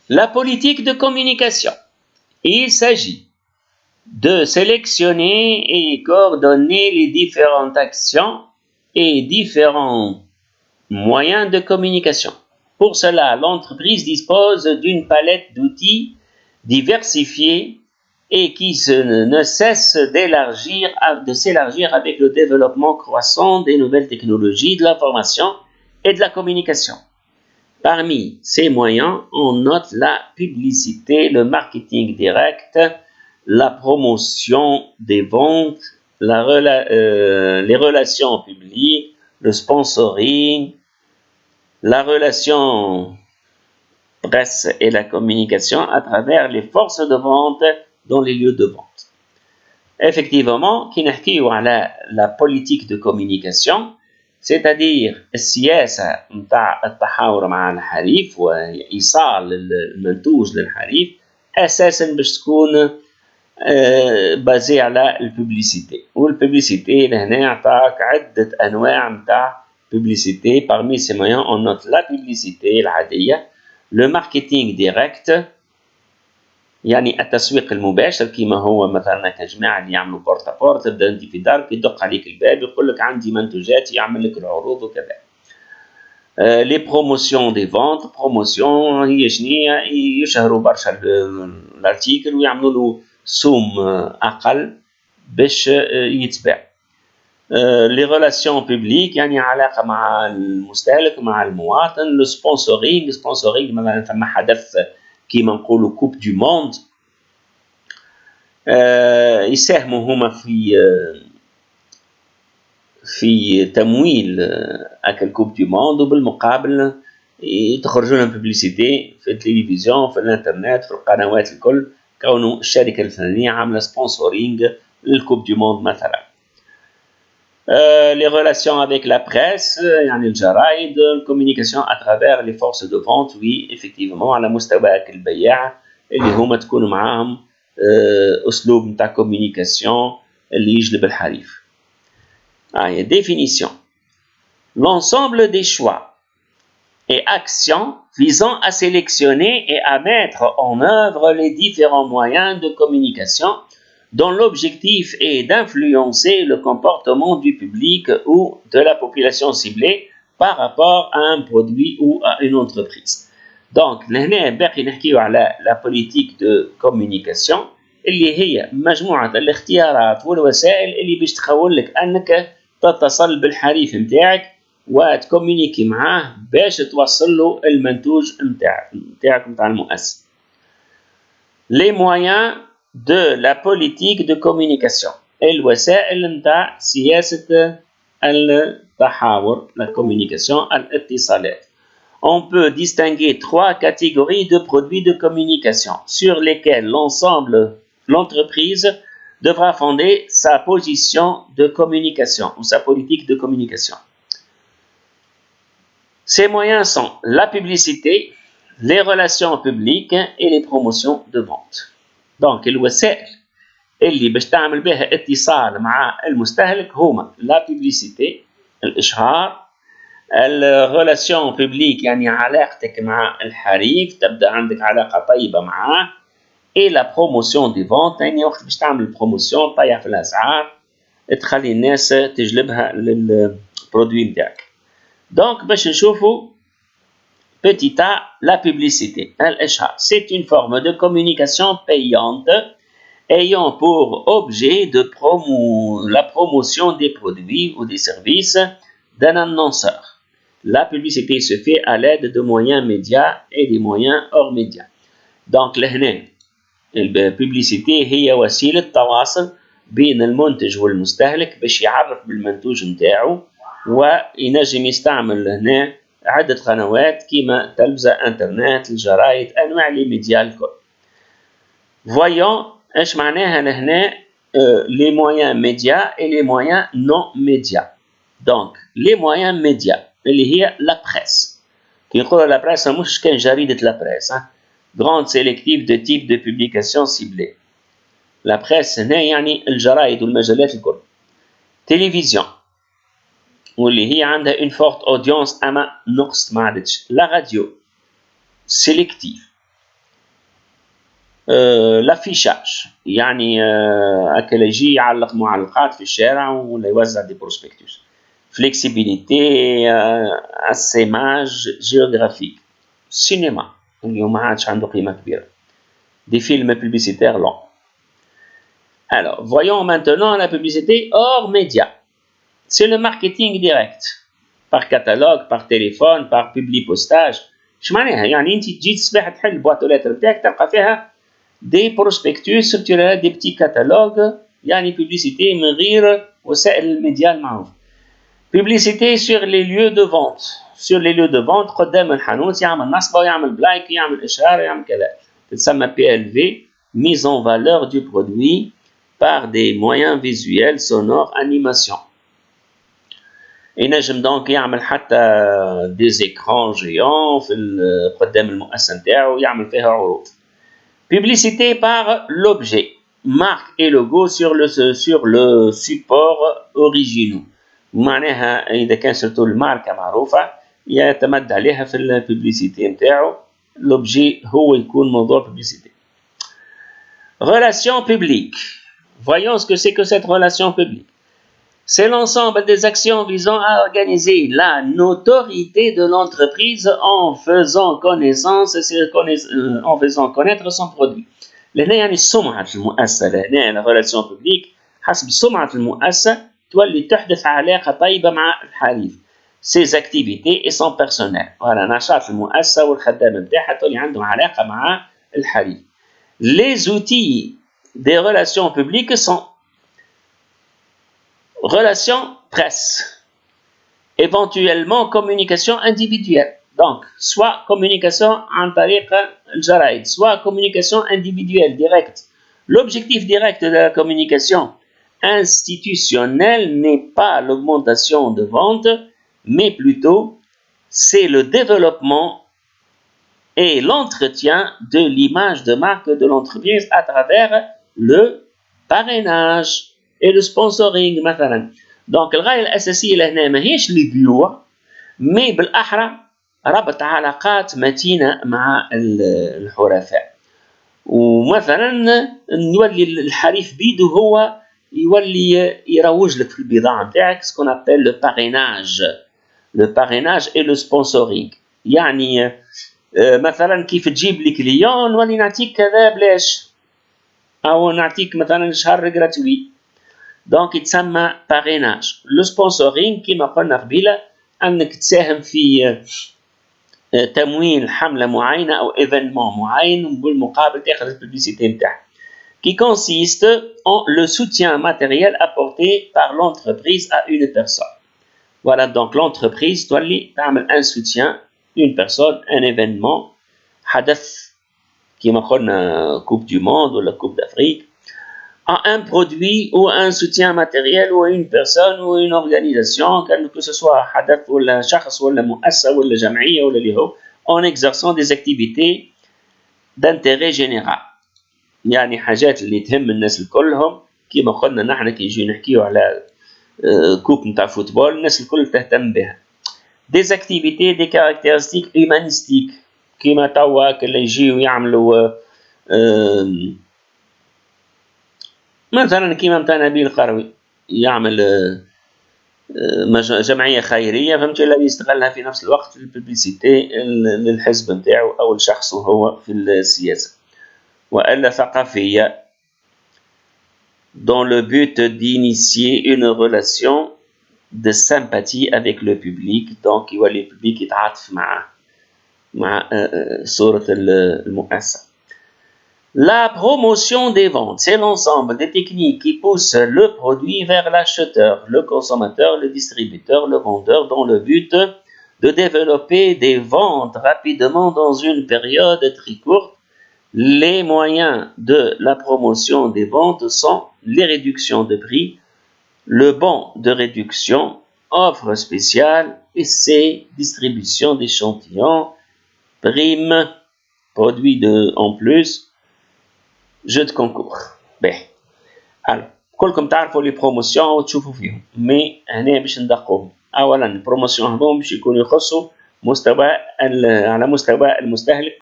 La politique de communication. Il s'agit de sélectionner et coordonner les différentes actions et différents moyens de communication. Pour cela, l'entreprise dispose d'une palette d'outils diversifiés et qui ne cesse de s'élargir avec le développement croissant des nouvelles technologies de l'information et de la communication. Parmi ces moyens, on note la publicité, le marketing direct, la promotion des ventes, les relations publiques, le sponsoring, la relation presse et la communication à les forces de vente dans les lieux de vente. Effectivement, qui نحكيو على la politique de communication, c'est-à-dire السياسة نتاع التحاور مع الحليف وإيصال المنتوج للحليف أساساً باش تكون بازي على الببليسيتي. والببليسيتي لهنا يعطاك عدة أنواع نتاع ببليسيتي. Parmi ces moyens, on note la publicité العادية, le marketing direct, يعني التسويق المباشر كما هو مثلا كجماعة اللي يعملوا بورتا بورت، تبدا انت في دارك يدق عليك الباب يقول لك عندي منتوجات، يعمل لك العروض وكذا. لي بروموسيون دي فونت، بروموسيون هي شنية؟ يشهروا برشا الارتيكل ويعملوا له سوم اقل باش يتباع. لي ريلاسيون بوبليك يعني علاقه مع المستهلك مع المواطن. لو سبونسورينغ، سبونسورينغ مثلا ثم حدث كيما نقولوا كوب دو موند، يساهموا هما في تمويل هاكا الكوب دو موند، وبالمقابل تخرجوا لهم بوبليسيتي في التلفزيون في الانترنت في القنوات الكل، كونه الشركه الفلانيه عامله سبونسورينغ للكوب دو موند مثلا. Les relations avec la presse, يعني الجرايد, communication à travers les forces de vente, oui, effectivement, على مستواك البياع اللي هما تكون معاهم أسلوب نتاع communication اللي يجلب الحريف. Définition. L'ensemble des choix et actions visant à sélectionner et à mettre en œuvre les différents moyens de communication dont l'objectif est d'influencer le comportement du public ou de la population ciblée par rapport à un produit ou à une entreprise. Donc, لهنا باقي نحكيو على la politique de communication اللي هي مجموعة الاختيارات والوسائل اللي باش تخول لك أنك تتصل بالحريف متاعك وتكومينيكي معاه باش توصل له المنتوج متاعك متاع المؤسسة. Les moyens de la politique de communication. الوسائل نتاع سياسة التحاور، la communication، الاتصالات. On peut distinguer trois catégories de produits de communication sur lesquels l'entreprise devra fonder sa position de communication ou sa politique de communication. Ces moyens sont la publicité, les relations publiques et les promotions de vente. Donc, الوسائل اللي باش تعمل بها اتصال مع المستهلك هما la publicité، الإشهار، الريلاسيون بوبليك يعني علاقتك مع الحريف، تبدأ عندك علاقة طيبة معاه، et la promotion des ventes يعني وقت باش تعمل بروموسيون طيح في الأسعار تخلي الناس تجلبها للبرودوي نتاعك. Donc باش نشوفوا petit a la publicité، الإشهار. C'est une forme de communication payante ayant pour objet de la promotion des produits ou des services d'un annonceur. La publicité se fait à l'aide de moyens médias et des moyens hors médias. Donc لهنا الببليسيتي هي وسيلة تواصل بين المنتج والمستهلك باش يعرف بالمنتوج نتاعو، وينجم يستعمل هنا عدة قنوات كيما تلفزة، انترنت، الجرايد، انواع لي ميديا الكل. Voyons ايش معناها لهنا les moyens médias et les moyens non médias. Donc les moyens médias اللي هي la presse. كي نقولوا la presse مش كان جريدة la presse، grande sélective de type de publication ciblée. La presse هنا يعني الجرايد والمجلات الكل. télévision واللي هي عندها une forte audience أما نقص ما عادتش. la radio sélective. l'affichage يعني هكا يجي يعلق معلقات في الشارع ولا يوزع دي بروسبكتوس. فليكسيبيليتي، السيماج جيوغرافيك. السينما اليوم ما عادش عنده قيمة كبيرة. Des films publicitaires longs. Alors, voyons maintenant la publicité hors média. C'est le marketing direct. Par catalogue, par téléphone, par publi-postage. اش معناها؟ يعني انت تجي الصباح تحل البواطو لاتر نتاعك تلقى فيها دي بروسبكتوس دي بتي كاتالوج، يعني بوبليسيتي من غير وسائل الميديا المعروفة. بوبليسيتي sur les lieux de vente. Sur les lieux de vente قدام الحانوت يعمل نصبة ويعمل بلايك يعمل إشهار يعمل كذا. تسمى PLV, mise en valeur du produit par des moyens visuels, sonores, animation. ينجم دونك يعمل حتى des écrans géants في قدام المؤسسة نتاعو يعمل فيها عروض. Publicité par l'objet, marque et logo sur le support originaux. معناها إذا كان سورتو الماركة معروفة يتمد عليها في الببليسيتي نتاعو، l'objet هو يكون موضوع publicité. Relation publique. Voyons ce que c'est que cette relation publique. C'est l'ensemble des actions visant à organiser la notoriété de l'entreprise en faisant connaître son produit. لهنا يعني سمعة المؤسسة، لهنا la relation publique حسب سمعة المؤسسة تولي تحدث علاقة طيبة مع الحليف. Ses activités et son personnel. voilà نشاط المؤسسة والخدام نتاعها تولي عندهم علاقة مع الحليف. Les outils des relations publiques sont relations presse, éventuellement communication individuelle. Donc, soit communication en طريق الجرائد, soit communication individuelle directe. L'objectif direct de la communication institutionnelle n'est pas l'augmentation de vente, mais plutôt c'est le développement et l'entretien de l'image de marque de l'entreprise à travers le parrainage et le sponsoring مثلا. دونك الغاية الأساسية لهنا ماهيش البيوع، مي بالأحرى ربط علاقات متينة مع الحرفاء. ومثلا يولي الحليف بيدو هو يولي يروج لك في البضاعة نتاعك، سكون أبل لو باريناج اي لو سبونسورينغ. يعني مثلا كيف تجيب لي كليون نولي نعطيك كذا بلاش، أو نعطيك مثلا شهر جراتوي. دونك يتسمى باريناج. لو سبونسورينغ كيما قلنا قبيله انك تساهم في تمويل حمله معينه او ايفينمون معين وبالمقابل تاخذ الببليسيتي نتاعها. qui consiste en le soutien matériel apporté par l'entreprise à une personne. Voilà, donc l'entreprise تولي تعمل un soutien une personne, un événement حدث كيما قلنا كوب دو موند ولا كوب d'Afrique, à un produit ou un soutien matériel ou une personne ou une organisation, que ce soit حدث ولا شخص ولا مؤسسة ولا جمعية ولا اللي هو, en exerçant des activités d'intérêt général. يعني حاجات اللي تهم الناس الكلهم، كيما قلنا نحن كي نجي نحكيو على كوب نتاع فوتبول الناس الكل تهتم بها. des activités des caractéristiques humanistiques كيما توا كل يجيو يعملوا مثلا كيما نتاع نبيل القروي يعمل جمعية خيرية، فهمت، الذي يستغلها في نفس الوقت الببليسيتي للحزب نتاعو أو الشخص هو في السياسة. وإلا ثقافية dans le but d'initier une relation de sympathie avec le public. donc يولي الببليك يتعاطف مع صورة المؤسسة. La promotion des ventes, c'est l'ensemble des techniques qui poussent le produit vers l'acheteur, le consommateur, le distributeur, le vendeur, dans le but de développer des ventes rapidement dans une période très courte. Les moyens de la promotion des ventes sont les réductions de prix, le bon de réduction, offres spéciales, essais, distribution d'échantillons, primes, produits en plus, jeux de concours. باهي. alors كلكم تعرفوا لي بروموسيون وتشوفوا فيهم، مي هنا باش ندقوهم. اولا البروموسيون هذوم باش يكونوا يخصوا مستوى على مستوى المستهلك